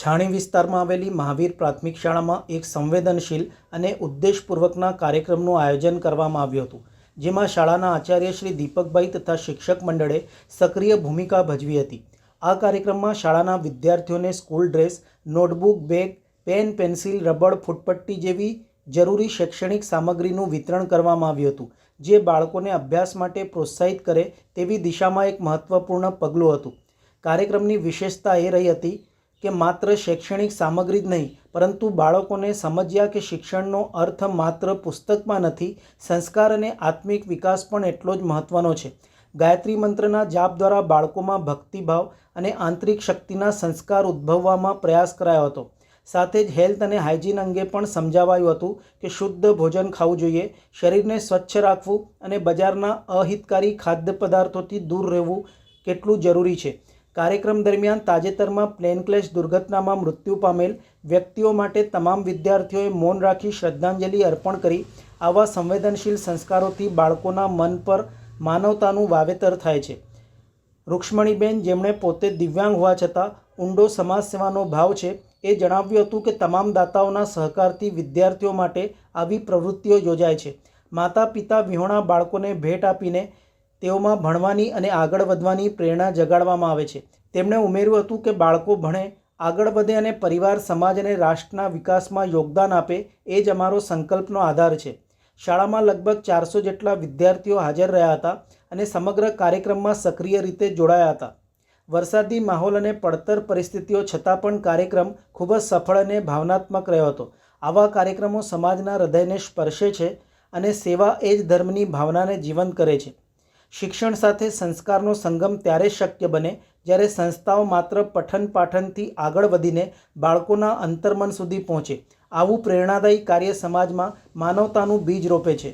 છાણી વિસ્તારમાં આવેલી મહાવીર પ્રાથમિક શાળામાં એક સંવેદનશીલ અને ઉદ્દેશપૂર્વકના કાર્યક્રમનું આયોજન કરવામાં આવ્યું હતું, જેમાં શાળાના આચાર્ય શ્રી દીપકભાઈ તથા શિક્ષક મંડળે સક્રિય ભૂમિકા ભજવી હતી. આ કાર્યક્રમમાં શાળાના વિદ્યાર્થીઓને school dress, notebook, bag, pen, pencil, rubber, ફૂટપટ્ટી જેવી જરૂરી શૈક્ષણિક સામગ્રીનું વિતરણ કરવામાં આવ્યું હતું, જે બાળકોને અભ્યાસ માટે પ્રોત્સાહિત કરે તેવી દિશામાં એક મહત્વપૂર્ણ પગલું હતું. કાર્યક્રમની વિશેષતા એ રહી હતી કે માત્ર શૈક્ષણિક સામગ્રી જ નહીં, પરંતુ બાળકોને સમજ્યા કે શિક્ષણનો અર્થ માત્ર પુસ્તકમાં નથી, સંસ્કાર અને આત્મિક વિકાસ પણ એટલો જ મહત્ત્વનો છે. ગાયત્રી મંત્રના જાપ દ્વારા બાળકોમાં ભક્તિભાવ અને આંતરિક શક્તિના સંસ્કાર ઉદ્ભવવામાં પ્રયાસ કરાયો હતો. સાથે જ હેલ્થ અને હાઇજીન અંગે પણ સમજાવાયું હતું કે શુદ્ધ ભોજન ખાવું જોઈએ, શરીરને સ્વચ્છ રાખવું અને બજારના અહિતકારી ખાદ્ય પદાર્થોથી દૂર રહેવું કેટલું જરૂરી છે. કાર્યક્રમ દરમિયાન તાજેતરમાં પ્લેન ક્રેશ દુર્ઘટનામાં મૃત્યુ પામેલ વ્યક્તિઓ માટે તમામ વિદ્યાર્થીઓએ મૌન રાખી શ્રદ્ધાંજલિ અર્પણ કરી. આવા સંવેદનશીલ સંસ્કારોથી બાળકોના મન પર માનવતાનું વાવેતર થાય છે. રૂક્ષ્મણીબેન, જેમણે પોતે દિવ્યાંગ હોવા છતાં ઊંડો સમાજ સેવાનો ભાવ છે, એ જણાવ્યું હતું કે તમામ દાતાઓના સહકારથી વિદ્યાર્થીઓ માટે આવી પ્રવૃત્તિઓ યોજાય છે. માતા પિતા વિહોણા બાળકોને ભેટ આપીને તેઓમાં ભણવાની અને આગળ વધવાની પ્રેરણા જગાડવામાં આવે છે. તેમણે ઉમેર્યું હતું કે બાળકો ભણે, આગળ વધે અને પરિવાર, સમાજ અને રાષ્ટ્રના વિકાસમાં યોગદાન આપે, એ જ અમારો સંકલ્પનો આધાર છે. શાળામાં લગભગ 400 જેટલા વિદ્યાર્થીઓ હાજર રહ્યા હતા અને સમગ્ર કાર્યક્રમમાં સક્રિય રીતે જોડાયા હતા. વરસાદી માહોલ અને પડતર પરિસ્થિતિઓ છતાં પણ કાર્યક્રમ ખૂબ જ સફળ અને ભાવનાત્મક રહ્યો હતો. આવા કાર્યક્રમો સમાજના હૃદયને સ્પર્શે છે અને સેવા એ જ ધર્મની ભાવનાને જીવંત કરે છે. શિક્ષણ સાથે સંસ્કારનો સંગમ ત્યારે શક્ય બને જ્યારે સંસ્થાઓ માત્ર પઠન પાઠનથી આગળ વધીને બાળકોના અંતર્મન સુધી પહોંચે. આવું પ્રેરણાદાયી કાર્ય સમાજમાં માનવતાનું બીજ રોપે છે.